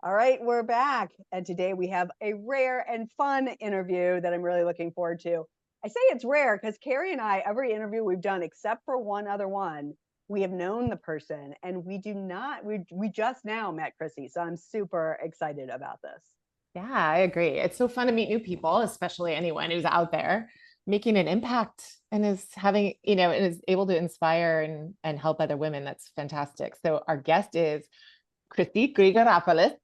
All right, we're back. And today we have a rare and fun interview that I'm really looking forward to. I say it's rare because Kari and I, every interview we've done, except for one other one, we have known the person and we do not, we just now met Chrissy. So I'm super excited about this. Yeah, I agree. It's so fun to meet new people, especially anyone who's out there making an impact and is having, and is able to inspire and help other women. That's fantastic. So our guest is Chrissy Grigoropoulos.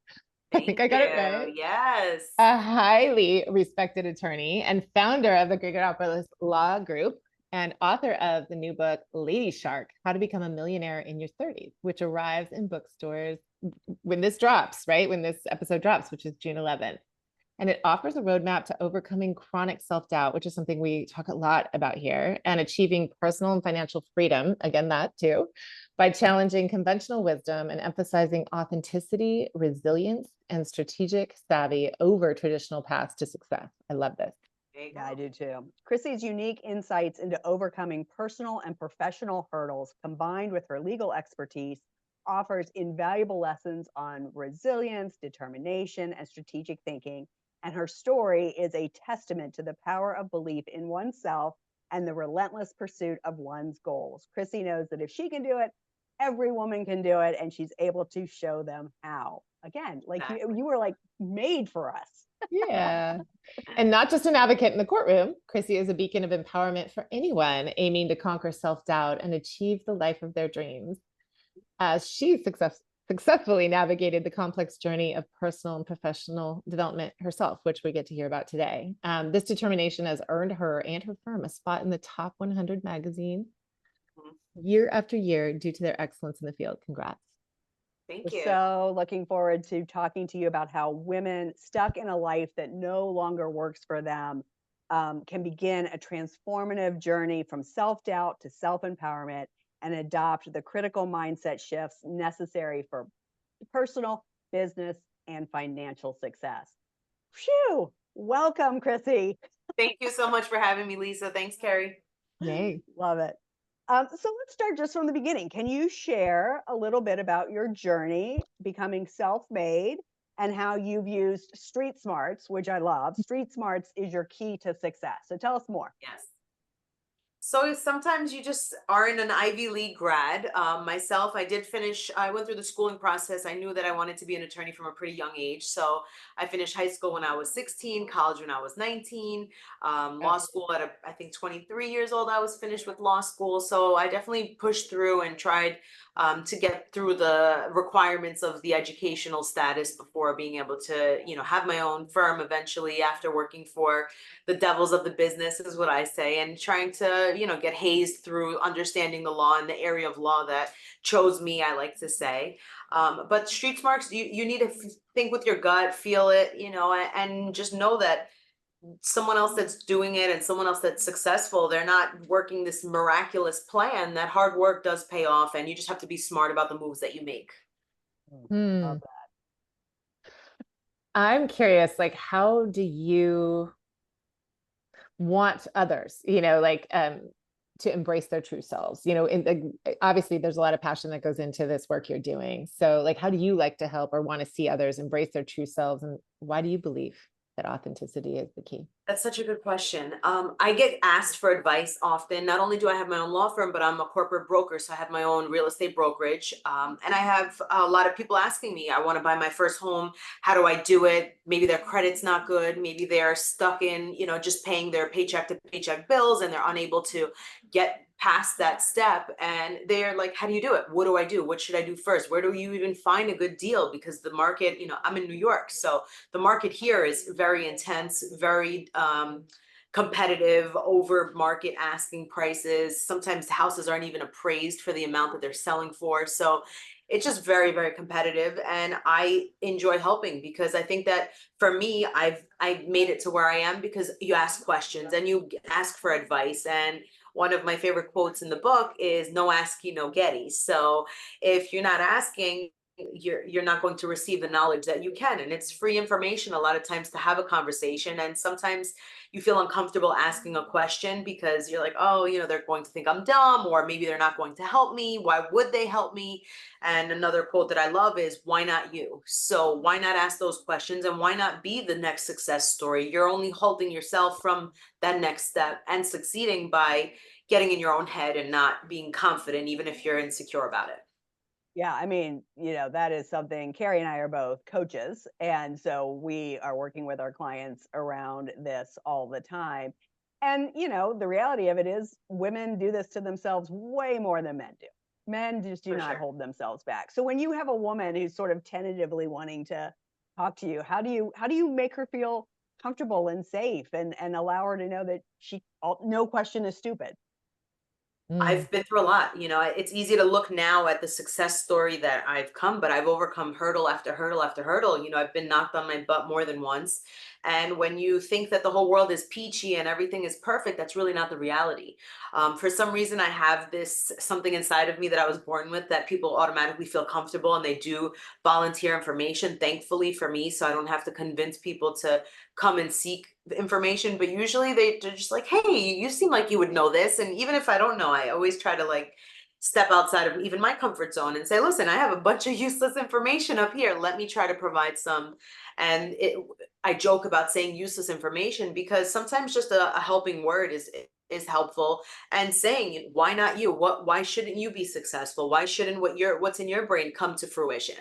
I think Thank I got it right. you. Yes. A highly respected attorney and founder of the Grigoropoulos Law Group and author of the new book, Ladyshark, How to Become a Millionaire in Your 30s, which arrives in bookstores when this drops, right? When this episode drops, which is June 11th. And it offers a roadmap to overcoming chronic self-doubt, which is something we talk a lot about here, and achieving personal and financial freedom, again, that too, by challenging conventional wisdom and emphasizing authenticity, resilience, and strategic savvy over traditional paths to success. I love this. Yeah, I do too. Chrissy's unique insights into overcoming personal and professional hurdles combined with her legal expertise offers invaluable lessons on resilience, determination, and strategic thinking. And her story is a testament to the power of belief in oneself and the relentless pursuit of one's goals. Chrissy knows that if she can do it, every woman can do it, and she's able to show them how. Again, like you were like made for us. Yeah. And not just an advocate in the courtroom, Chrissy is a beacon of empowerment for anyone aiming to conquer self-doubt and achieve the life of their dreams. As she successfully navigated the complex journey of personal and professional development herself, which we get to hear about today. This determination has earned her and her firm a spot in the top 100 magazine year after year due to their excellence in the field. Congrats. Thank you. So looking forward to talking to you about how women stuck in a life that no longer works for them can begin a transformative journey from self-doubt to self-empowerment and adopt the critical mindset shifts necessary for personal, business, and financial success. Phew! Welcome, Chrissy. Thank you so much for having me, Lisa. Thanks, Kari. Yay. Love it. So let's start just from the beginning. Can you share a little bit about your journey becoming self-made and how you've used street smarts, which I love. Street smarts is your key to success. So tell us more. Yes. So sometimes you just are in an Ivy League grad. Myself, I went through the schooling process. I knew that I wanted to be an attorney from a pretty young age. So I finished high school when I was 16, college when I was 19, law school at, I think 23 years old, I was finished with law school. So I definitely pushed through and tried to get through the requirements of the educational status before being able to, have my own firm eventually after working for the devils of the business is what I say, and trying to, get hazed through understanding the law and the area of law that chose me, I like to say. But street smarts, you need to think with your gut, feel it, and just know that someone else that's doing it and someone else that's successful, they're not working this miraculous plan. That hard work does pay off, and you just have to be smart about the moves that you make. Love that. I'm curious, like, how do you want others, to embrace their true selves? Obviously there's a lot of passion that goes into this work you're doing. So like, how do you like to help or want to see others embrace their true selves? And why do you believe that authenticity is the key? That's such a good question. I get asked for advice often. Not only do I have my own law firm, but I'm a corporate broker. So I have my own real estate brokerage. And I have a lot of people asking me, I want to buy my first home. How do I do it? Maybe their credit's not good. Maybe they're stuck in, just paying their paycheck to paycheck bills and they're unable to get past that step, and they're like, how do you do it? What do I do? What should I do first? Where do you even find a good deal? Because the market, I'm in New York, so the market here is very intense, very competitive, over market asking prices. Sometimes houses aren't even appraised for the amount that they're selling for. So it's just very, very competitive. And I enjoy helping because I think that for me, I made it to where I am because you ask questions and you ask for advice. And one of my favorite quotes in the book is no asking, no getty. So if you're not asking, you're not going to receive the knowledge that you can. And it's free information a lot of times to have a conversation. And sometimes you feel uncomfortable asking a question because you're like, oh, they're going to think I'm dumb, or maybe they're not going to help me. Why would they help me? And another quote that I love is, why not you? So why not ask those questions, and why not be the next success story? You're only holding yourself from that next step and succeeding by getting in your own head and not being confident, even if you're insecure about it. Yeah, I mean, that is something. Kari and I are both coaches. And so we are working with our clients around this all the time. And, the reality of it is women do this to themselves way more than men do. Men just do For not sure. hold themselves back. So when you have a woman who's sort of tentatively wanting to talk to you, how do you make her feel comfortable and safe, and allow her to know that no question is stupid? Mm. I've been through a lot. It's easy to look now at the success story that I've come, but I've overcome hurdle after hurdle after hurdle. I've been knocked on my butt more than once. And when you think that the whole world is peachy and everything is perfect, that's really not the reality. For some reason, I have this something inside of me that I was born with, that people automatically feel comfortable and they do volunteer information, thankfully for me. So I don't have to convince people to come and seek information, but usually they're just like, hey, you seem like you would know this. And even if I don't know, I always try to like step outside of even my comfort zone and say, listen, I have a bunch of useless information up here, let me try to provide some. And I joke about saying useless information because sometimes just a helping word is helpful. And saying, why not you? Why shouldn't you be successful? Why shouldn't what's in your brain come to fruition?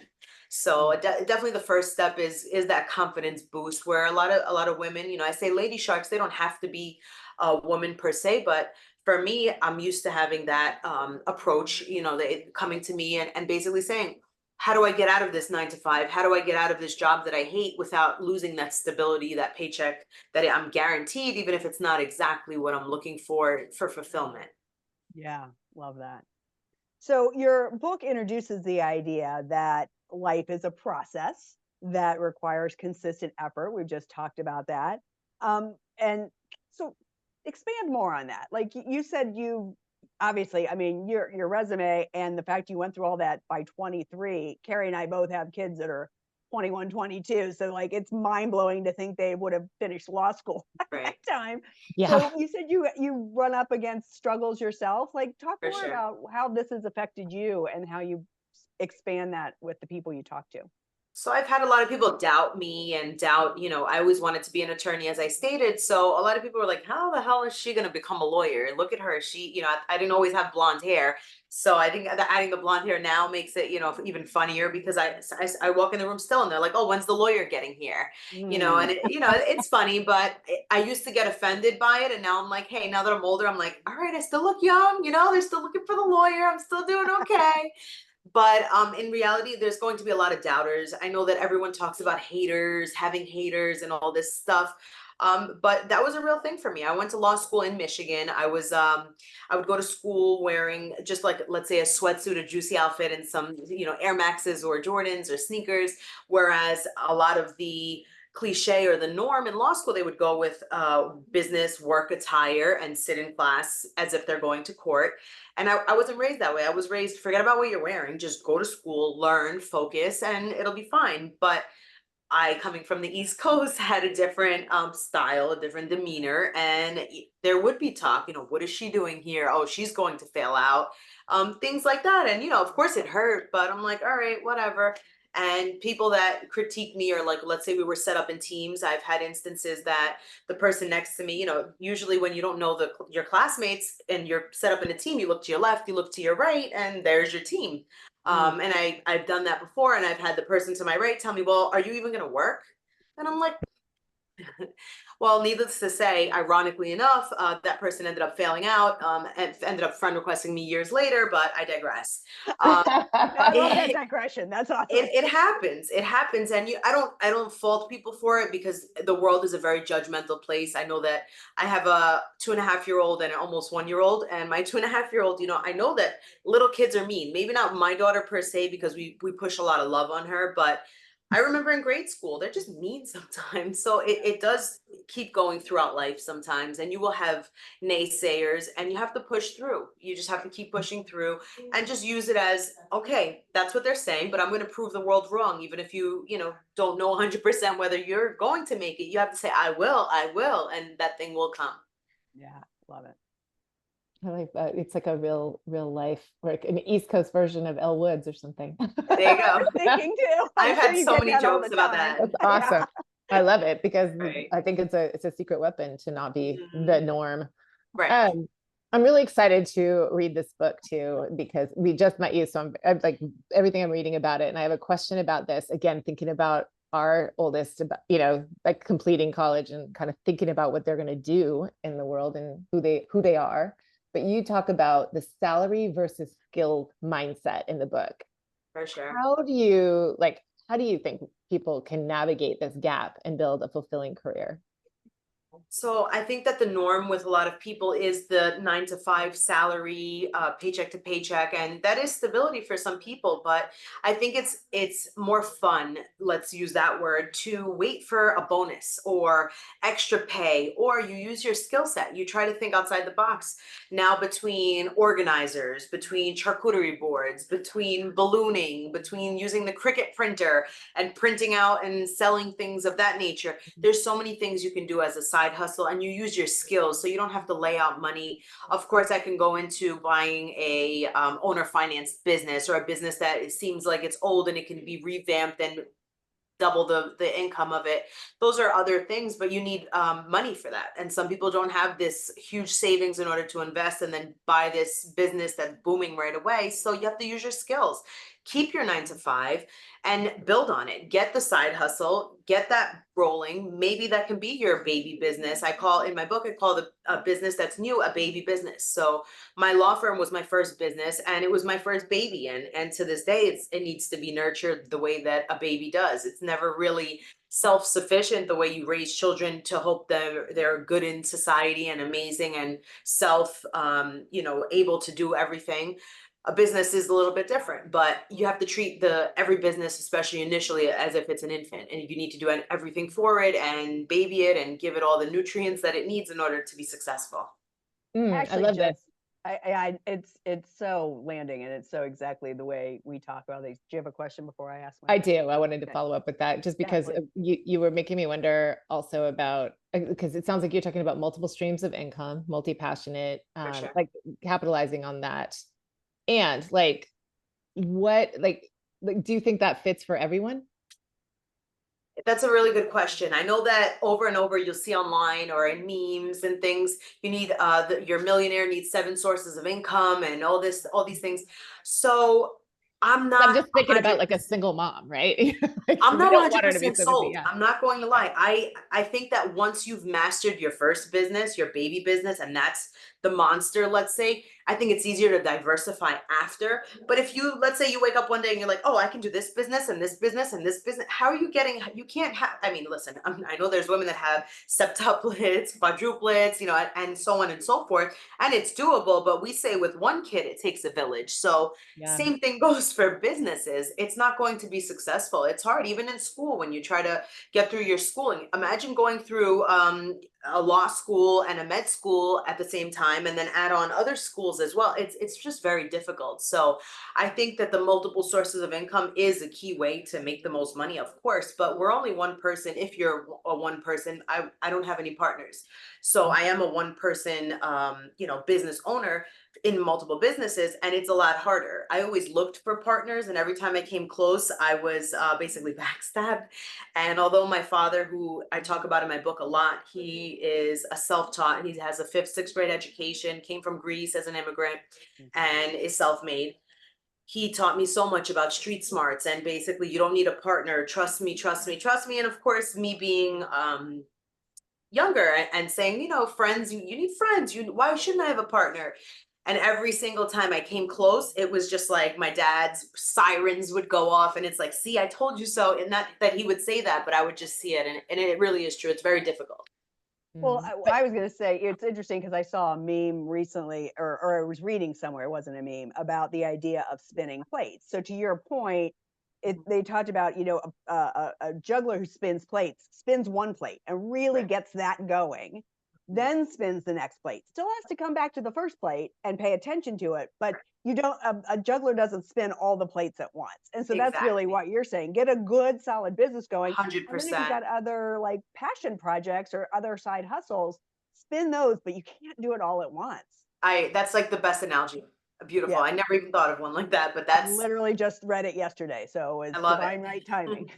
So definitely the first step is that confidence boost, where a lot of women, I say lady sharks, they don't have to be a woman per se, but for me, I'm used to having that approach, they coming to me and basically saying, how do I get out of this 9 to 5? How do I get out of this job that I hate without losing that stability, that paycheck that I'm guaranteed, even if it's not exactly what I'm looking for fulfillment? Yeah, love that. So your book introduces the idea that life is a process that requires consistent effort. We've just talked about that. And so expand more on that. Like you said, you obviously, I mean, your resume and the fact you went through all that by 23. Kari and I both have kids that are 21, 22. So like it's mind blowing to think they would have finished law school at that Right. time. Yeah. So you said you run up against struggles yourself. Like talk For more sure. about how this has affected you and how you expand that with the people you talk to. So I've had a lot of people doubt me and doubt, I always wanted to be an attorney, as I stated. So a lot of people were like, how the hell is she going to become a lawyer? Look at her. She, I didn't always have blonde hair. So I think that adding the blonde hair now makes it, even funnier, because I walk in the room still and they're like, oh, when's the lawyer getting here? And it's funny, but I used to get offended by it. And now I'm like, hey, now that I'm older, I'm like, all right, I still look young. They're still looking for the lawyer. I'm still doing okay. But in reality, there's going to be a lot of doubters. I know that everyone talks about haters, having haters, and all this stuff. But that was a real thing for me. I went to law school in Michigan. I would go to school wearing just like, let's say, a sweatsuit, a juicy outfit, and some, Air Maxes or Jordans or sneakers. Whereas a lot of the cliche or the norm in law school, they would go with business work attire and sit in class as if they're going to court. And I wasn't raised that way. I was raised, forget about what you're wearing, just go to school, learn, focus, and it'll be fine. But I, coming from the East Coast, had a different style, a different demeanor, and there would be talk, what is she doing here? Oh, she's going to fail out, things like that. And of course, it hurt, but I'm like, all right, whatever. And people that critique me, or like, let's say we were set up in teams. I've had instances that the person next to me, usually when you don't know your classmates and you're set up in a team, you look to your left, you look to your right, and there's your team. And I've done that before, and I've had the person to my right tell me, well, are you even going to work? And I'm like, well, needless to say, ironically enough, that person ended up failing out, and ended up friend requesting me years later, but I digress. I love that digression. That's awesome. It happens. It happens. And I don't fault people for it, because the world is a very judgmental place. I know that I have a 2.5-year-old and an almost 1-year-old, and my 2.5-year-old, I know that little kids are mean. Maybe not my daughter per se, because we push a lot of love on her, but I remember in grade school, they're just mean sometimes. So it does keep going throughout life sometimes, and you will have naysayers and you have to push through. You just have to keep pushing through and just use it as, okay, that's what they're saying, but I'm going to prove the world wrong. Even if you don't know 100% whether you're going to make it, you have to say, I will, and that thing will come. Yeah, love it. I like that. It's like a real life, like an East Coast version of Elle Woods or something. There you I go. was thinking too. I'm I've sure had you so get many that all jokes the about time. that. That's awesome. I love it because Right. I think it's a secret weapon to not be the norm. Right. I'm really excited to read this book too, because we just met you. So I'm like everything I'm reading about it. And I have a question about this, again, thinking about our oldest, about, like completing college and kind of thinking about what they're going to do in the world and who they are. But you talk about the salary versus skill mindset in the book. For sure. How do you think people can navigate this gap and build a fulfilling career? So I think that the norm with a lot of people is the 9 to 5 salary, paycheck to paycheck, and that is stability for some people. But I think it's more fun, let's use that word, to wait for a bonus or extra pay, or you use your skill set. You try to think outside the box. Now, between organizers, between charcuterie boards, between ballooning, between using the Cricut printer and printing out and selling things of that nature, there's so many things you can do as a side hustle, and you use your skills so you don't have to lay out money. Of course, I can go into buying a owner financed business, or a business that it seems like it's old and it can be revamped and double the income of it. Those are other things, but you need money for that, and some people don't have this huge savings in order to invest and then buy this business that's booming right away. So you have to use your skills, keep your 9 to 5 and build on it. Get the side hustle, get that rolling. Maybe that can be your baby business. In my book, I call the a business that's new a baby business. So my law firm was my first business, and it was my first baby, and to this day it needs to be nurtured the way that a baby does. It's never really self-sufficient the way you raise children to hope that they're good in society and amazing and able to do everything. A business is a little bit different, but you have to treat every business, especially initially, as if it's an infant, and you need to do everything for it and baby it and give it all the nutrients that it needs in order to be successful. I Actually, love this. it's so landing, and it's so exactly the way we talk about these. Do you have a question before I ask? I do. I wanted to follow up with that just because you were making me wonder also about, because it sounds like you're talking about multiple streams of income, multi-passionate, Sure. like capitalizing on that. And do you think that fits for everyone? That's a really good question. I know that over and over you'll see online or in memes and things, you need your millionaire needs 7 sources of income and all these things. So I'm I'm not just thinking about 100. like a single mom, right? I'm We not don't want her to be 100% so busy. sold. Yeah. I'm not going to lie. I think that once you've mastered your first business, your baby business, and that's the monster, let's say, I think it's easier to diversify after. But if let's say you wake up one day and you're like, oh, I can do this business and this business and this business. How are you getting, you can't have, I mean, listen, I know there's women that have septuplets, quadruplets, and so on and so forth. And it's doable, but we say with one kid, it takes a village. So Yeah. same thing goes for businesses. It's not going to be successful. It's hard, even in school, when you try to get through your schooling. Imagine going through a law school and a med school at the same time, and then add on other schools as well. It's just very difficult. So I think that the multiple sources of income is a key way to make the most money, of course, but we're only one person. If you're a one person, I don't have any partners. So I am a one person, business owner in multiple businesses, and it's a lot harder. I always looked for partners, and every time I came close, I was basically backstabbed. And although my father, who I talk about in my book a lot, he is a self-taught, and he has a 5th, 6th grade education, came from Greece as an immigrant, and is self-made. He taught me so much about street smarts, and basically, you don't need a partner. Trust me, trust me, trust me. And of course, me being younger and saying, friends, you need friends. Why shouldn't I have a partner? And every single time I came close, it was just like my dad's sirens would go off, and it's like, see, I told you so. And that he would say that, but I would just see it. And it really is true. It's very difficult. Well, I was going to say, it's interesting because I saw a meme recently, or I was reading somewhere, it wasn't a meme, about the idea of spinning plates. So to your point, they talked about, a juggler who spins plates, spins one plate and really gets that going, then spins the next plate. Still has to come back to the first plate and pay attention to it, but you don't, a juggler doesn't spin all the plates at once. And so that's really Exactly. what you're saying. Get a good solid business going. And then if you've 100%. got other like passion projects or other side hustles, spin those, but you can't do it all at once. That's like the best analogy. Beautiful. Yeah. I never even thought of one like that, but I that's, literally just read it yesterday, so I it's love divine it. right timing.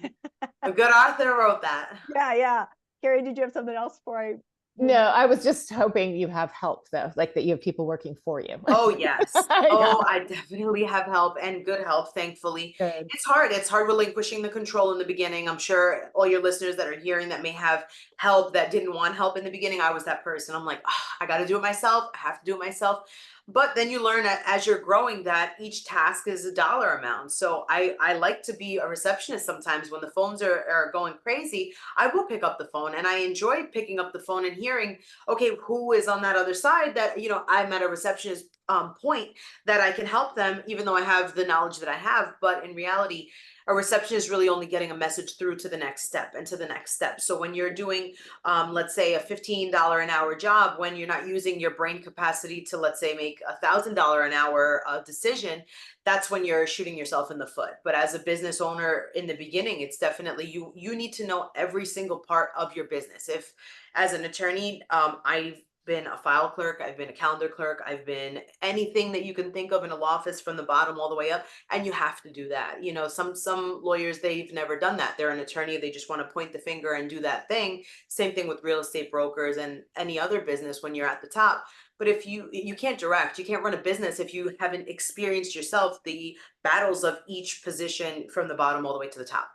A good author wrote that. Yeah, yeah. Kari, did you have something else before I No, I was just hoping you have help though, like that you have people working for you. Oh, yes. Yeah. Oh, I definitely have help, and good help, thankfully. Good. It's hard. It's hard relinquishing the control in the beginning. I'm sure all your listeners that are hearing that may have help that didn't want help in the beginning. I was that person. I'm like, "Ah, I got to do it myself. I have to do it myself." But then you learn that as you're growing that each task is a dollar amount. So I like to be a receptionist sometimes when the phones are going crazy. I will pick up the phone, and I enjoy picking up the phone and hearing, okay, who is on that other side that, I'm at a receptionist point that I can help them, even though I have the knowledge that I have. But in reality, a receptionist is really only getting a message through to the next step and to the next step. So when you're doing, let's say, a $15 an hour job, when you're not using your brain capacity to, let's say, make $1,000 an hour decision, that's when you're shooting yourself in the foot. But as a business owner in the beginning, it's definitely you need to know every single part of your business. If as an attorney, I've been a file clerk, I've been a calendar clerk, I've been anything that you can think of in a law office from the bottom all the way up, and you have to do that. Some lawyers, they've never done that. They're an attorney, they just want to point the finger and do that thing. Same thing with real estate brokers and any other business when you're at the top. But if you can't direct, you can't run a business if you haven't experienced yourself the battles of each position from the bottom all the way to the top.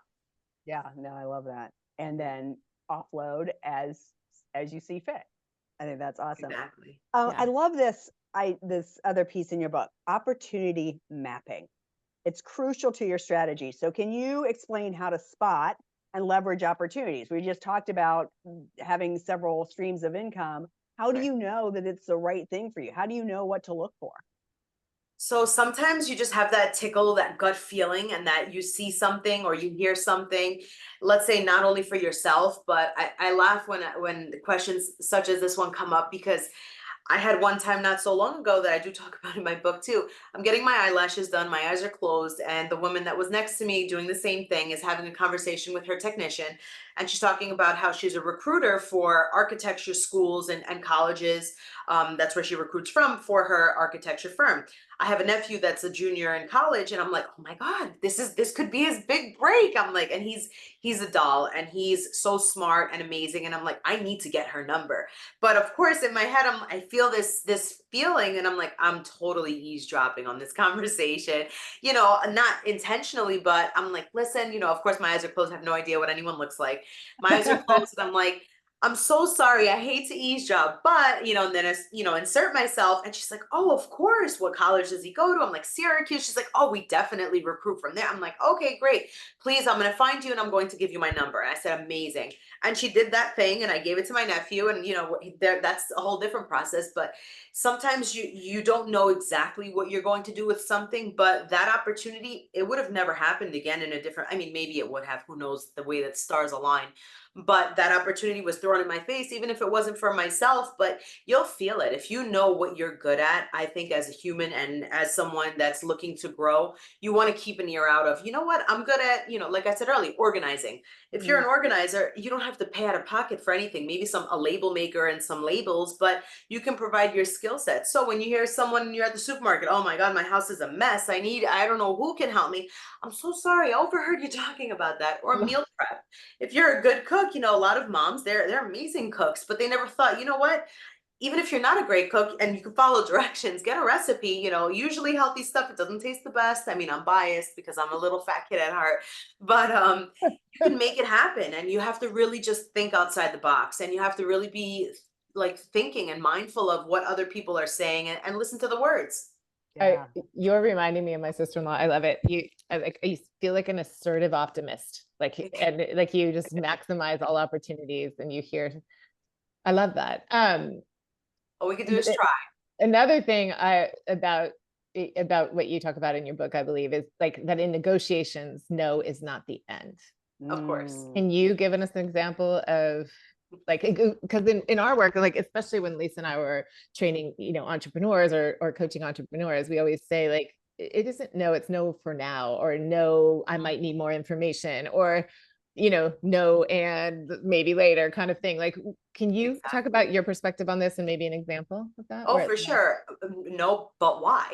Yeah, no, I love that. And then offload as you see fit. I think that's awesome. Exactly. I love this other piece in your book, opportunity mapping. It's crucial to your strategy. So can you explain how to spot and leverage opportunities? We just talked about having several streams of income. How do Right. you know that it's the right thing for you? How do you know what to look for? So sometimes you just have that tickle, that gut feeling, and that you see something or you hear something, let's say not only for yourself, but I laugh when questions such as this one come up, because I had one time not so long ago that I do talk about in my book too. I'm getting my eyelashes done, my eyes are closed, and the woman that was next to me doing the same thing is having a conversation with her technician. And she's talking about how she's a recruiter for architecture schools and colleges. That's where she recruits from for her architecture firm. I have a nephew that's a junior in college, and I'm like, oh my God, this could be his big break. I'm like, and he's a doll, and he's so smart and amazing. And I'm like, I need to get her number. But of course, in my head, I feel this feeling, and I'm like, I'm totally eavesdropping on this conversation, not intentionally, but I'm like, listen, of course, my eyes are closed. I have no idea what anyone looks like. My eyes are closed, and I'm like, I'm so sorry. I hate to eavesdrop, but and then insert myself. And she's like, oh, of course. What college does he go to? I'm like, Syracuse. She's like, oh, we definitely recruit from there. I'm like, okay, great. Please, I'm going to find you and I'm going to give you my number. And I said, amazing. And she did that thing, and I gave it to my nephew, and that's a whole different process. But sometimes you don't know exactly what you're going to do with something, but that opportunity, it would have never happened again in a different, I mean, maybe it would have, who knows, the way that stars align. But that opportunity was thrown in my face, even if it wasn't for myself. But you'll feel it if you know what you're good at. I think as a human and as someone that's looking to grow, you want to keep an ear out of, what I'm good at, like I said earlier, organizing. If you're an organizer, you don't have to pay out of pocket for anything, maybe a label maker and some labels, but you can provide your skill set. So when you hear someone, you're at the supermarket, oh my God, my house is a mess, I don't know who can help me. I'm so sorry, I overheard you talking about that. Or meal prep. If you're a good cook, a lot of moms, they're amazing cooks, but they never thought, you know what? Even if you're not a great cook and you can follow directions, get a recipe, usually healthy stuff. It doesn't taste the best. I mean, I'm biased because I'm a little fat kid at heart, but you can make it happen. And you have to really just think outside the box, and you have to really be like thinking and mindful of what other people are saying, and listen to the words. Yeah. You're reminding me of my sister-in-law. I love it. You feel like an assertive optimist, and like you just maximize all opportunities, and you hear. I love that. All we could do is try. Another thing about about what you talk about in your book, I believe, is like that in negotiations, no is not the end. Of course. Mm. Can you give us an example of like, because in our work, like, especially when Lisa and I were training, entrepreneurs or coaching entrepreneurs, we always say like, it isn't no, it's no for now, or no, I might need more information, or, no, and maybe later kind of thing. Like, can you talk about your perspective on this and maybe an example of that? Oh, for sure. No, but why?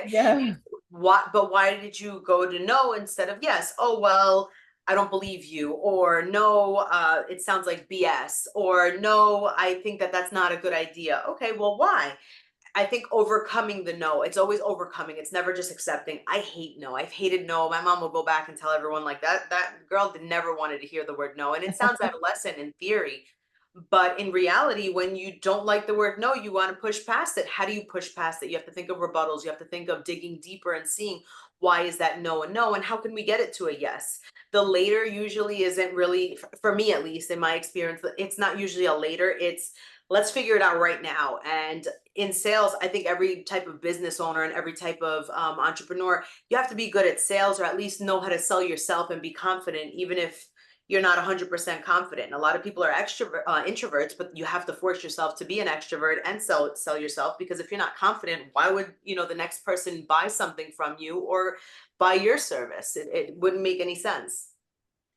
Yeah. But why did you go to no instead of yes? Oh, well, I don't believe you. Or no, it sounds like BS. Or no, I think that that's not a good idea. Okay, well, why? I think overcoming the no, it's always overcoming. It's never just accepting. I hate no. I've hated no. My mom will go back and tell everyone like that girl never wanted to hear the word no. And it sounds adolescent in theory, but in reality, when you don't like the word no, you want to push past it. How do you push past it? You have to think of rebuttals. You have to think of digging deeper and seeing why is that no and no, and how can we get it to a yes? The later usually isn't really, for me at least, in my experience, it's not usually a later. It's let's figure it out right now. And in sales, I think every type of business owner and every type of entrepreneur, you have to be good at sales, or at least know how to sell yourself and be confident, even if you're not 100% confident. And a lot of people are introverts, but you have to force yourself to be an extrovert and sell yourself, because if you're not confident, why would the next person buy something from you or buy your service? It wouldn't make any sense.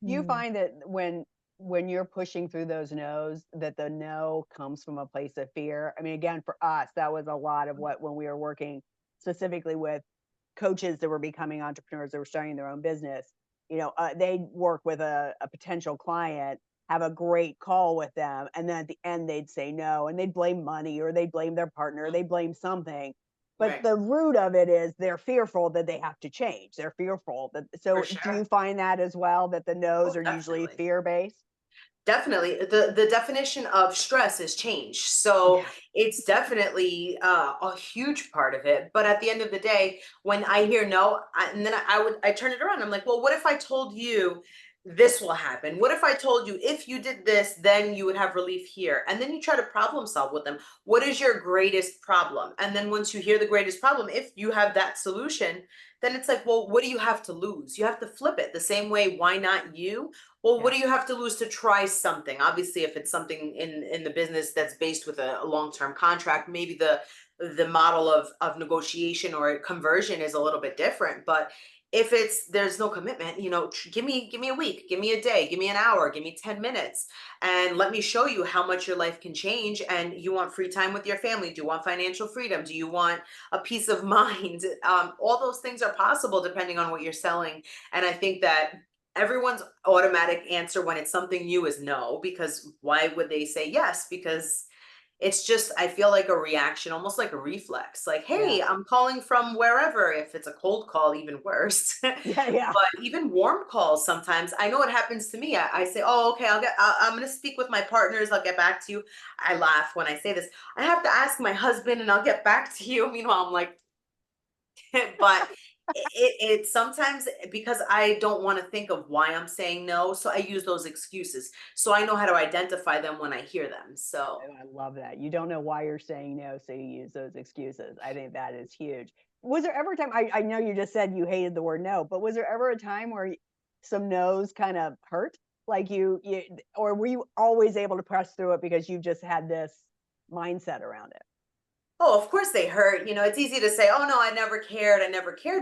You find that when you're pushing through those no's, that the no comes from a place of fear? I mean, again, for us, that was a lot of what, when we were working specifically with coaches that were becoming entrepreneurs that were starting their own business, they'd work with a potential client, have a great call with them, and then at the end they'd say no, and they'd blame money, or they'd blame their partner, they'd blame something. But Right. the root of it is they're fearful that they have to change. They're fearful that, so For do sure. you find that as well, that the no's Oh, are usually definitely. fear-based? Definitely. The definition of stress is change. So Yeah. it's definitely a huge part of it. But at the end of the day, when I hear no, and then I turn it around. I'm like, well, what if I told you this will happen? What if I told you if you did this, then you would have relief here? And then you try to problem solve with them. What is your greatest problem? And then once you hear the greatest problem, if you have that solution, then it's like, well, what do you have to lose? You have to flip it the same way. Why not you? Well, what Yeah. do you have to lose to try something? Obviously, if it's something in the business that's based with a long-term contract, maybe the model of negotiation or conversion is a little bit different. But if there's no commitment, give me a week, give me a day, give me an hour, give me 10 minutes, and let me show you how much your life can change. And you want free time with your family? Do you want financial freedom? Do you want a peace of mind? All those things are possible depending on what you're selling. And I think that everyone's automatic answer when it's something new is no, because why would they say yes? Because it's just, I feel like a reaction, almost like a reflex. Like, Yeah. hey, I'm calling from wherever. If it's a cold call, even worse. But Yeah. Yeah. even warm calls, sometimes I know it happens to me. I say, oh, okay, I'm going to speak with my partners. I'll get back to you. I laugh when I say this. I have to ask my husband and I'll get back to you. Meanwhile, I'm like, but it sometimes, because I don't want to think of why I'm saying no, so I use those excuses. So I know how to identify them when I hear them. So I love that. You don't know why you're saying no, so you use those excuses. I think that is huge. Was there ever a time, I know you just said you hated the word no, but was there ever a time where some no's kind of hurt? Like or were you always able to press through it because you just had this mindset around it? oh, of course they hurt. It's easy to say, "Oh no, I never cared,"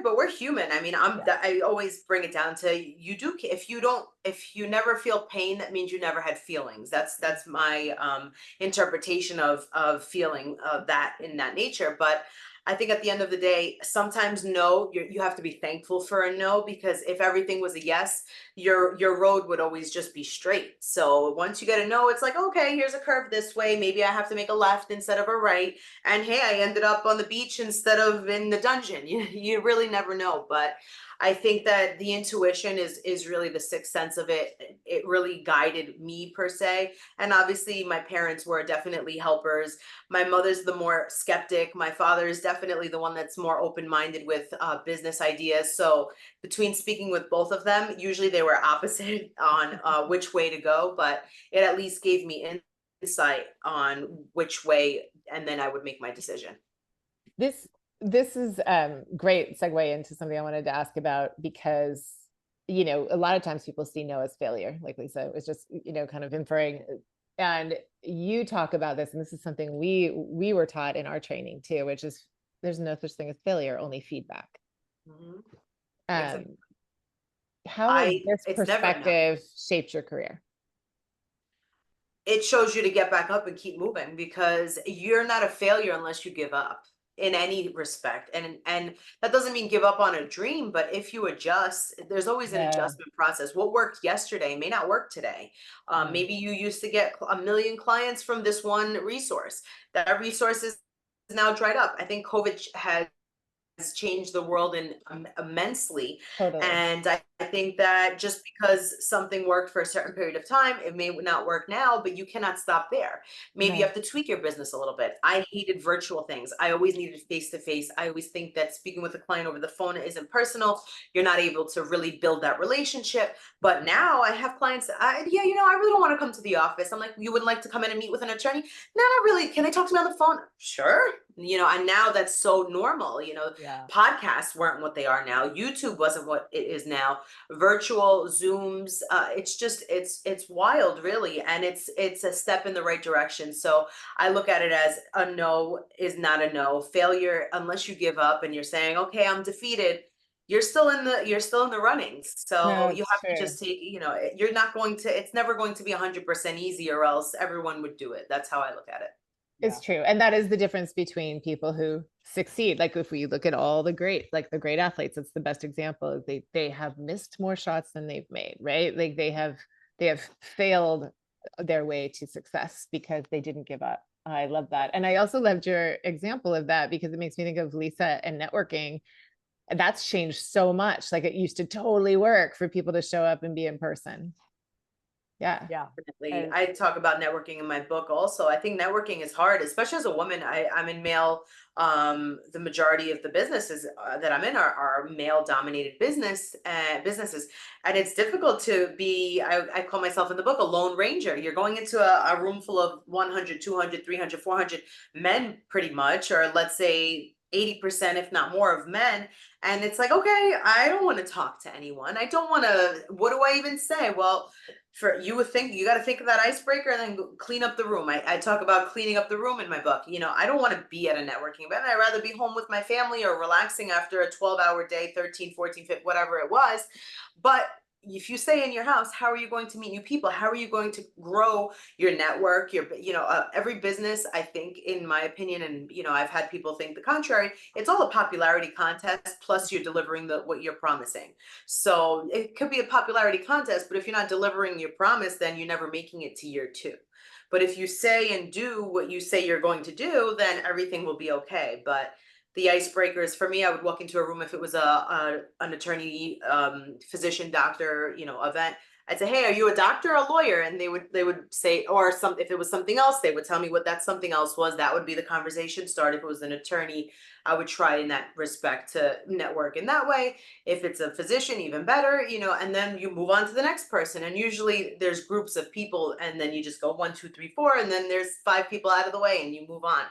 but we're human. I mean, Yeah. I always bring it down to you do. If you never feel pain, that means you never had feelings. That's my interpretation of feeling of that in that nature. But I think at the end of the day, sometimes no, you have to be thankful for a no, because if everything was a yes, your road would always just be straight. So once you get a no, it's like, okay, here's a curve this way. Maybe I have to make a left instead of a right, and hey, I ended up on the beach instead of in the dungeon. You really never know. But I think that the intuition is really the sixth sense of it. It really guided me per se. And obviously my parents were definitely helpers. My mother's the more skeptic. My father is definitely the one that's more open-minded with business ideas. So between speaking with both of them, usually they were opposite on which way to go, but it at least gave me insight on which way, and then I would make my decision. This this is great segue into something I wanted to ask about, because, you know, a lot of times people see no as failure, like Lisa was just, you know, kind of inferring. And you talk about this, and this is something we were taught in our training too, which is there's no such thing as failure, only feedback. Mhm. Um, Exactly. how has this It's never enough. perspective shaped your career? It shows you to get back up and keep moving, because you're not a failure unless you give up in any respect. And that doesn't mean give up on a dream, but if you adjust, there's always an Yeah. adjustment process. What worked yesterday may not work today. Mm. Maybe you used to get a million clients from this one resource. That resource is now dried up. I think COVID has changed the world in immensely. Totally. And I think that just because something worked for a certain period of time, it may not work now, but you cannot stop there. Maybe you No. have to tweak your business a little bit. I hated virtual things. I always needed face to face. I always think that speaking with a client over the phone isn't personal. You're not able to really build that relationship. But now I have clients, yeah, you know, I really don't want to come to the office. I'm like, you wouldn't like to come in and meet with an attorney? No, not really. Can they talk to me on the phone? Sure. You know, and now that's so normal. You know, Yeah. podcasts weren't what they are now. YouTube wasn't what it is now. Virtual Zooms, it's just it's wild, really, and it's a step in the right direction. So I look at it as a no is not a no. Failure, unless you give up and you're saying, okay, I'm defeated. You're still in the runnings. So No, you it's have to true. just take, you know, you're not going to. It's never going to be 100% easy, or else everyone would do it. That's how I look at it. Yeah. It's true. And that is the difference between people who succeed. Like if we look at all the great, like the great athletes, it's the best example. They have missed more shots than they've made, right? Like they have failed their way to success because they didn't give up. I love that. And I also loved your example of that, because it makes me think of Lisa and networking. And that's changed so much. Like it used to totally work for people to show up and be in person. Yeah. Yeah. Definitely. And I talk about networking in my book also. I think networking is hard, especially as a woman. I'm in male, the majority of the businesses that I'm in are male dominated businesses. And it's difficult to be, I call myself in the book, a lone ranger. You're going into a room full of 100, 200, 300, 400 men pretty much, or let's say 80%, if not more, of men. And it's like, okay, I don't want to talk to anyone. I don't want to, what do I even say? Well, for you would think you got to think of that icebreaker and then clean up the room. I talk about cleaning up the room in my book. You know, I don't want to be at a networking event. I'd rather be home with my family or relaxing after a 12-hour day, 13, 14, 15, whatever it was. But if you stay in your house, how are you going to meet new people? How are you going to grow your network? Every business, I think, in my opinion, and you know, I've had people think the contrary. It's all a popularity contest. Plus, you're delivering what you're promising. So it could be a popularity contest, but if you're not delivering your promise, then you're never making it to year two. But if you say and do what you say you're going to do, then everything will be okay. But the icebreakers for me, I would walk into a room if it was an attorney, physician, doctor, you know, event. I'd say, "Hey, are you a doctor or a lawyer?" And they would say, or some, if it was something else, they would tell me what that something else was. That would be the conversation start. If it was an attorney, I would try in that respect to network in that way. If it's a physician, even better, you know, and then you move on to the next person. And usually there's groups of people, and then you just go 1, 2, 3, 4, and then there's 5 people out of the way and you move on.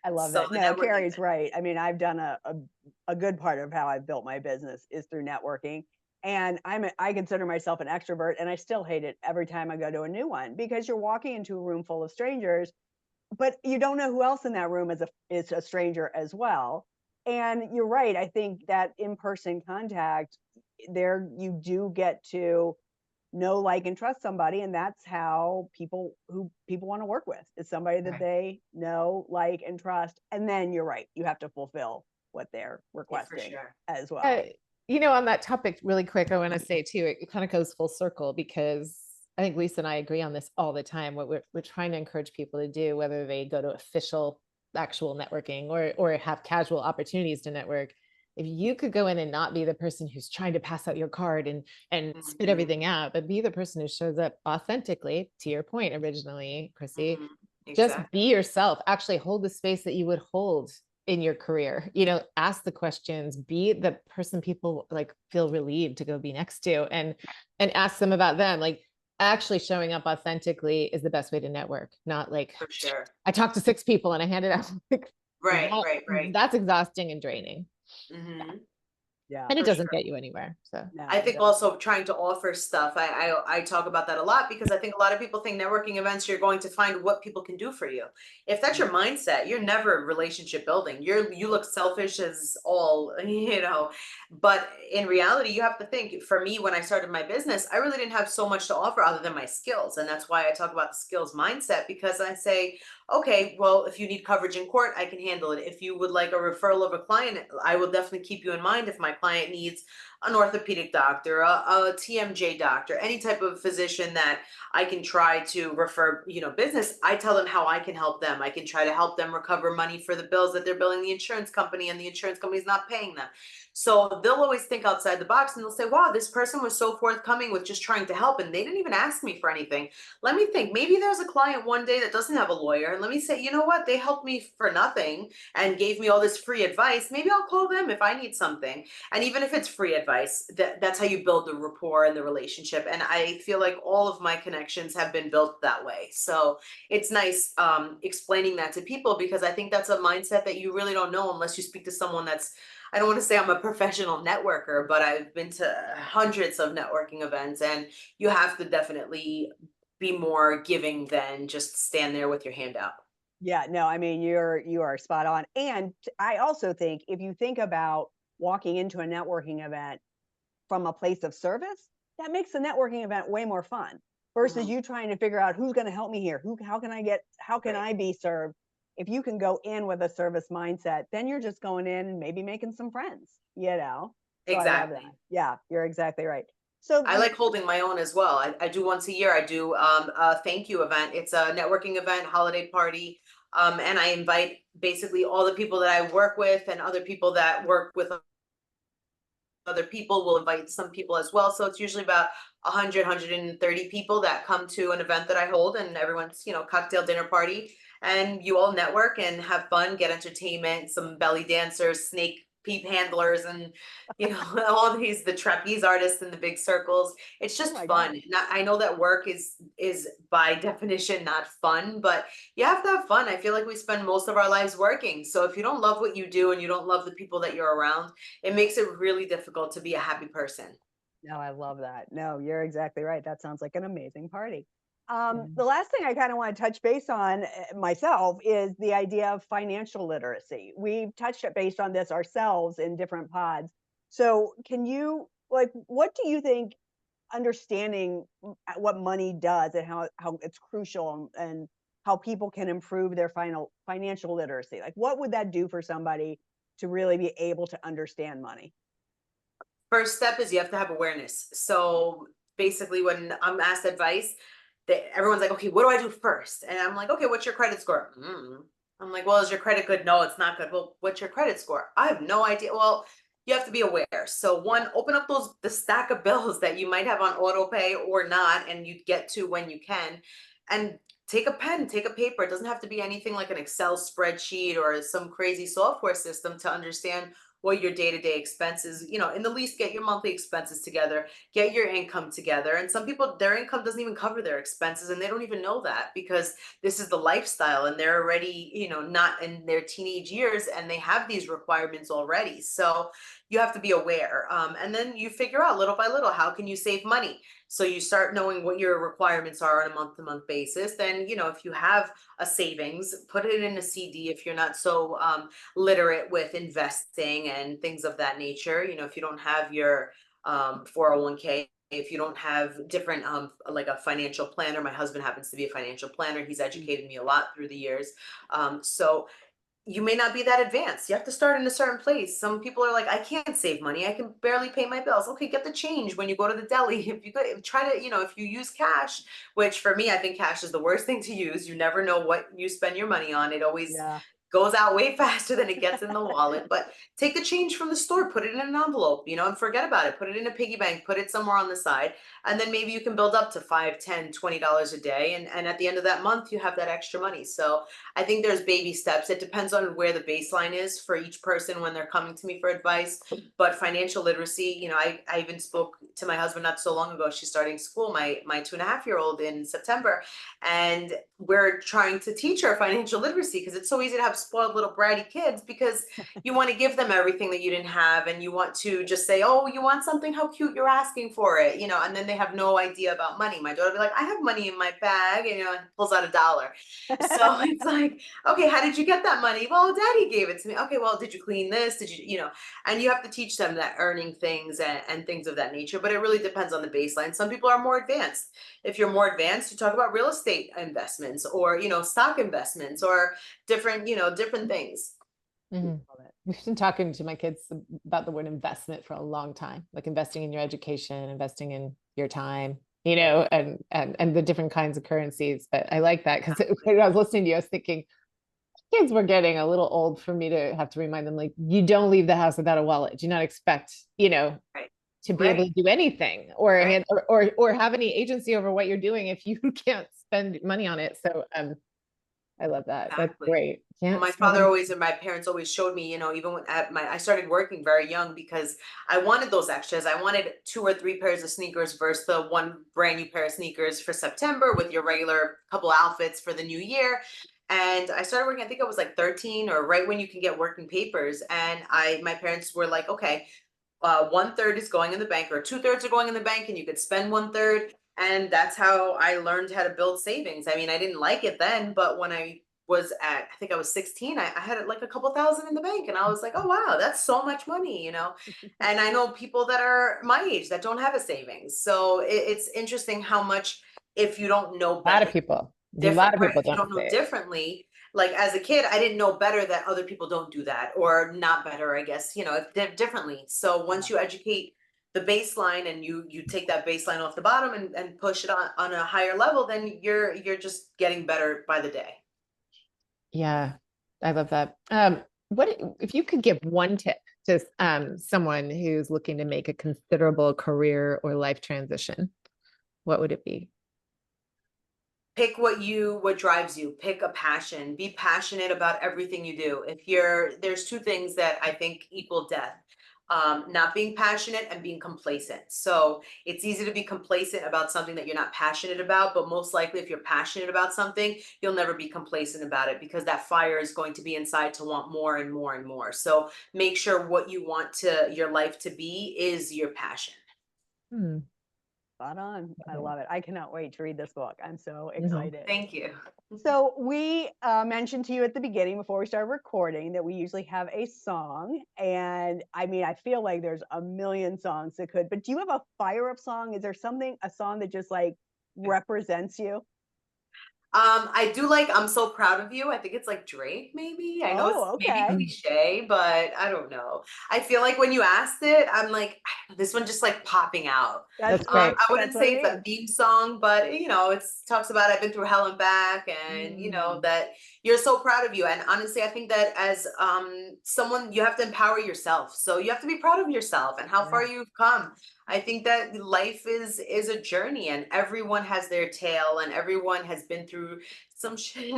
I love So it. the No, networking Carrie's right. I mean, I've done a good part of how I've built my business is through networking. And I consider myself an extrovert, and I still hate it every time I go to a new one, because you're walking into a room full of strangers, but you don't know who else in that room is a stranger as well. And you're right. I think that in-person contact, there you do get to know, like, and trust somebody, and that's how people want to work with is somebody that Right. they know, like, and trust. And then you're right, you have to fulfill what they're Yeah, for requesting sure. as well. You know, on that topic, really quick, I want to say too, it kind of goes full circle, because I think Lisa and I agree on this all the time. What we're trying to encourage people to do, whether they go to official, actual networking or have casual opportunities to network, if you could go in and not be the person who's trying to pass out your card and spit Mhm, everything out, but be the person who shows up authentically, to your point originally, Chrissy, mhm. just Exactly. be yourself, actually hold the space that you would hold in your career, you know, ask the questions, be the person people like feel relieved to go be next to, and ask them about them. Like actually showing up authentically is the best way to network, not like For sure. I talked to 6 people and I handed out like Right, right, right. That's exhausting and draining. Mhm. Yeah, And it For doesn't sure. get you anywhere. So no, I it think doesn't. also trying to offer stuff. I talk about that a lot because I think a lot of people think networking events you're going to find what people can do for you. If that's your mindset, you're never relationship building. You look selfish as all, you know. But in reality, you have to think, for me, when I started my business, I really didn't have so much to offer other than my skills. And that's why I talk about the skills mindset, because I say, okay, well, if you need coverage in court, I can handle it. If you would like a referral of a client, I will definitely keep you in mind if my client needs an orthopedic doctor, a TMJ doctor, any type of physician that I can try to refer, business. I tell them how I can help them. I can try to help them recover money for the bills that they're billing the insurance company and the insurance company is not paying them. So they'll always think outside the box and they'll say, wow, this person was so forthcoming with just trying to help and they didn't even ask me for anything. Let me think, maybe there's a client one day that doesn't have a lawyer. And let me say, you know what? They helped me for nothing and gave me all this free advice. Maybe I'll call them if I need something. And even if it's free advice, that's how you build the rapport and the relationship. And I feel like all of my connections have been built that way. So it's nice explaining that to people, because I think that's a mindset that you really don't know unless you speak to someone that's, I don't want to say I'm a professional networker, but I've been to hundreds of networking events, and you have to definitely be more giving than just stand there with your hand out. Yeah, no, I mean, you are spot on. And I also think if you think about walking into a networking event from a place of service, that makes the networking event way more fun versus Mhm. you trying to figure out who's going to help me here. How can Right. I be served? If you can go in with a service mindset, then you're just going in and maybe making some friends. So I love that. Exactly. Yeah, you're exactly right. So I like holding my own as well. I do once a year. I do a thank you event. It's a networking event, holiday party. And I invite basically all the people that I work with and other people that work with other people. Will invite some people as well. So it's usually about 100, 130 people that come to an event that I hold, and everyone's, cocktail dinner party. And you all network and have fun, get entertainment, some belly dancers, snake peep handlers, and, all these, the trapeze artists in the big circles. It's oh just my fun. God. I know that work is by definition not fun, but you have to have fun. I feel like we spend most of our lives working. So if you don't love what you do and you don't love the people that you're around, it makes it really difficult to be a happy person. No, I love that. No, you're exactly right. That sounds like an amazing party. yeah. The last thing I kind of want to touch base on myself is the idea of financial literacy. We've touched base on this ourselves in different pods. So, can you what do you think understanding what money does and how it's crucial and how people can improve their financial literacy? Like, what would that do for somebody to really be able to understand money? First step is you have to have awareness. So basically, when I'm asked advice, everyone's like, okay, what do I do first? And I'm like, okay, what's your credit score? I'm like, well, is your credit good? No, it's not good. Well, what's your credit score? I have no idea. Well, you have to be aware. So Yeah. one, open up the stack of bills that you might have on auto pay or not, and you get to when you can, and take a pen, take a paper. It doesn't have to be anything like an Excel spreadsheet or some crazy software system to understand what your day-to-day expenses, in the least, get your monthly expenses together, get your income together. And some people, their income doesn't even cover their expenses, and they don't even know that, because this is the lifestyle and they're already, not in their teenage years, and they have these requirements already. So you have to be aware. And then you figure out little by little, how can you save money? So you start knowing what your requirements are on a month to month basis. Then, if you have a savings, put it in a CD if you're not so literate with investing and things of that nature. If you don't have your 401k, if you don't have different like a financial planner. My husband happens to be a financial planner. He's Mm. educated me a lot through the years. So you may not be that advanced. You have to start in a certain place. Some people are like, I can't save money. I can barely pay my bills. Okay, get the change when you go to the deli. If you go, try to, if you use cash, which for me, I think cash is the worst thing to use. You never know what you spend your money on. It always Yeah. goes out way faster than it gets in the wallet. But take the change from the store, put it in an envelope, and forget about it. Put it in a piggy bank, put it somewhere on the side, And then maybe you can build up to $5, $10, $20 a day. And at the end of that month, you have that extra money. So I think there's baby steps. It depends on where the baseline is for each person when they're coming to me for advice. But financial literacy, I even spoke to my husband not so long ago. She's starting school, my 2.5-year-old in September. And we're trying to teach her financial literacy because it's so easy to have spoiled little bratty kids because you want to give them everything that you didn't have. And you want to just say, oh, you want something? How cute, you're asking for it, and then they have no idea about money. My daughter will be like, I have money in my bag, and pulls out $1. So it's like, okay, how did you get that money? Well, daddy gave it to me. Okay, well, did you clean this? Did you, and you have to teach them that earning things and things of that nature. But it really depends on the baseline. Some people are more advanced. If you're more advanced, you talk about real estate investments or, stock investments or different things. Mhm. We've been talking to my kids about the word investment for a long time, like investing in your education, investing in your time, and the different kinds of currencies. But I like that because when I was listening to you, I was thinking kids were getting a little old for me to have to remind them, like, you don't leave the house without a wallet. Do not expect, Right. to be able to do anything or have any agency over what you're doing if you can't spend money on it. So I love that. That's Exactly. great. Well, my father always and my parents always showed me, even when I started working very young because I wanted those extras. I wanted 2 or 3 pairs of sneakers versus the one brand new pair of sneakers for September with your regular couple outfits for the new year. And I started working, I think I was like 13 or right when you can get working papers. And my parents were like, okay, 1/3 is going in the bank or 2/3 are going in the bank and you could spend 1/3. And that's how I learned how to build savings. I mean, I didn't like it then, but when I think I was 16, I had like a couple thousand in the bank and I was like, oh, wow, that's so much money, And I know people that are my age that don't have a savings. So it's interesting how much, if you don't know A lot of better, people, different, right, if you don't don't know say it. differently, like as a kid, I didn't know better that other people don't do that or not better, I guess, differently. So once you educate the baseline and you take that baseline off the bottom and push it on a higher level, then you're just getting better by the day. Yeah, I love that. What if you could give one tip to someone who's looking to make a considerable career or life transition? What would it be? Pick what drives you. Pick a passion. Be passionate about everything you do. There's 2 things that I think equal death. Not being passionate and being complacent. So it's easy to be complacent about something that you're not passionate about, but most likely if you're passionate about something, you'll never be complacent about it because that fire is going to be inside to want more and more and more. So make sure what you want your life to be is your passion. Hmm. Spot on. I love it. I cannot wait to read this book. I'm so Mhm. excited. Thank you. So we mentioned to you at the beginning before we started recording that we usually have a song. And I mean, I feel like there's a million songs that could, but do you have a fire up song? Is there a song that just like represents you? I do like I'm So Proud of You. I think it's like Drake, maybe. I know it's Oh, maybe okay. cliche, but I don't know. I feel like when you asked it, I'm like, I don't know, this one just like popping out. That's great. I wouldn't That's what I say it's a mean. theme song, but it talks about I've been through hell and back, and that you're so proud of you. And honestly, I think that as someone, you have to empower yourself. So you have to be proud of yourself and how far you've come. I think that life is a journey and everyone has their tale and everyone has been through some shit,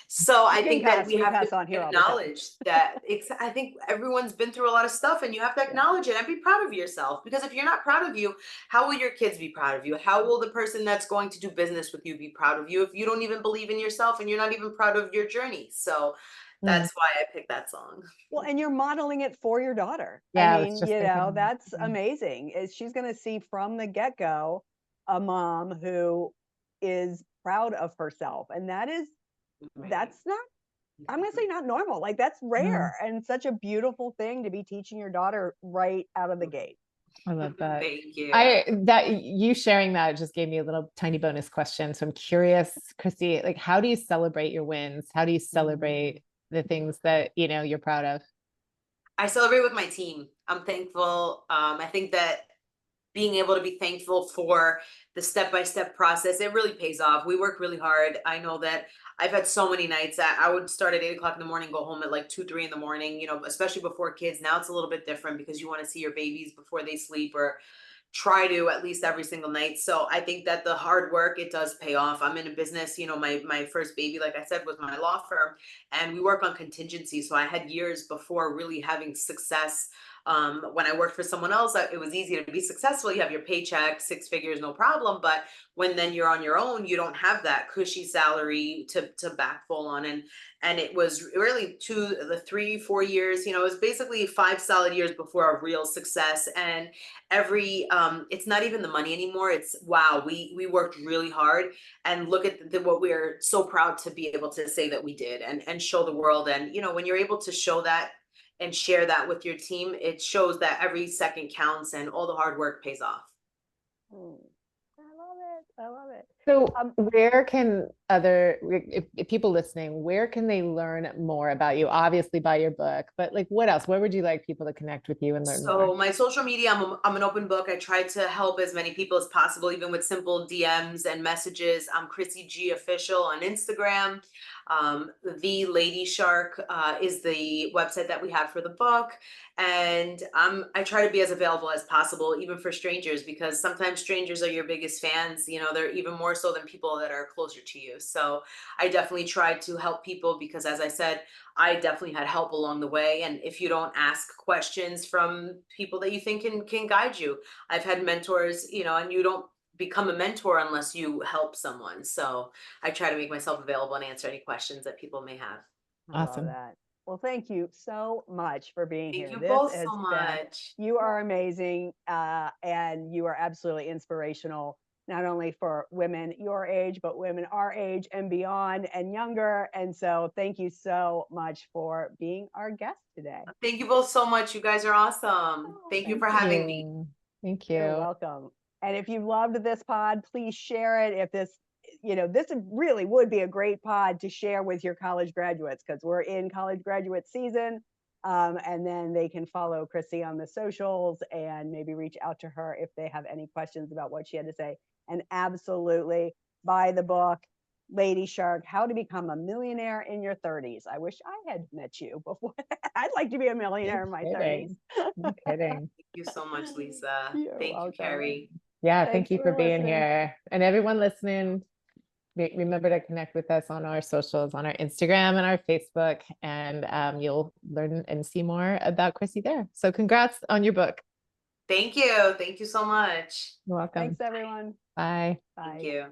So I think that we have to cuss on here all the time. acknowledge that I think everyone's been through a lot of stuff and you have to acknowledge it and be proud of yourself. Because if you're not proud of you, how will your kids be proud of you? How will the person that's going to do business with you be proud of you if you don't even believe in yourself and you're not even proud of your journey? So that's why I picked that song. Well, and you're modeling it for your daughter. Yeah, I I was mean, just thinking. that's amazing. She's going to see from the get-go a mom who is proud of herself. And that's not, I'm going to say not normal. Like that's rare and such a beautiful thing to be teaching your daughter right out of the gate. I love that. Thank you. You sharing that just gave me a little tiny bonus question. So I'm curious, Chrissy, like how do you celebrate your wins? How do you celebrate the things that you're proud of? I celebrate with my team. I'm thankful. I think that being able to be thankful for the step-by-step process, it really pays off. We work really hard. I know that I've had so many nights that I would start at 8 o'clock in the morning, go home at like 2, 3 in the morning, especially before kids. Now it's a little bit different because you want to see your babies before they sleep or try to at least every single night. So I think that the hard work, it does pay off. I'm in a business, you know, my first baby, like I said, was my law firm, and we work on contingency. So I had years before really having success. When I worked for someone else, it was easy to be successful. You have your paycheck, 6 figures, no problem. But when then you're on your own, you don't have that cushy salary to backfall on. And it was really 3, 4 years, you know, it was basically 5 solid years before a real success. And every it's not even the money anymore. It's wow, we worked really hard, and look at what we're so proud to be able to say that we did, and show the world. And you know, when you're able to show that and share that with your team, it shows that every second counts and all the hard work pays off. I love it. I love it. So where can if people listening, where can they learn more about you? Obviously by your book, but like what else? Where would you like people to connect with you and learn more? So my social media, I'm an open book. I try to help as many people as possible, even with simple DMs and messages. I'm Chrissy G official on Instagram. The Ladyshark is the website that we have for the book. And I try to be as available as possible, even for strangers, because sometimes strangers are your biggest fans. You know, they're even more so than people that are closer to you. So I definitely try to help people because, as I said, I definitely had help along the way. And if you don't ask questions from people that you think can guide you, I've had mentors, you know, and you don't become a mentor unless you help someone. So I try to make myself available and answer any questions that people may have. I love Awesome. that. Well, thank you so much for being Thank here. you This both has so been, much. you are amazing, and you are absolutely inspirational, not only for women your age, but women our age and beyond and younger. And so thank you so much for being our guest today. Thank you both so much. You guys are awesome. Thank you for having me. Thank You're you. welcome. And if you loved this pod, please share it. If this, you know, this really would be a great pod to share with your college graduates, because we're in college graduate season. And then they can follow Chrissy on the socials and maybe reach out to her if they have any questions about what she had to say. And absolutely buy the book, Ladyshark, How to Become a Millionaire in Your 30s. I wish I had met you before. I'd like to be a millionaire in my 30s. No kidding. Thank you so much, Lisa. You're Thank welcome. you, Kari. Yeah, Thanks thank you for for being listening. here. And everyone listening, remember to connect with us on our socials, on our Instagram and our Facebook, and you'll learn and see more about Chrissy there. So congrats on your book. Thank you. Thank you so much. You're welcome. Thanks, everyone. Bye. Bye. Thank you.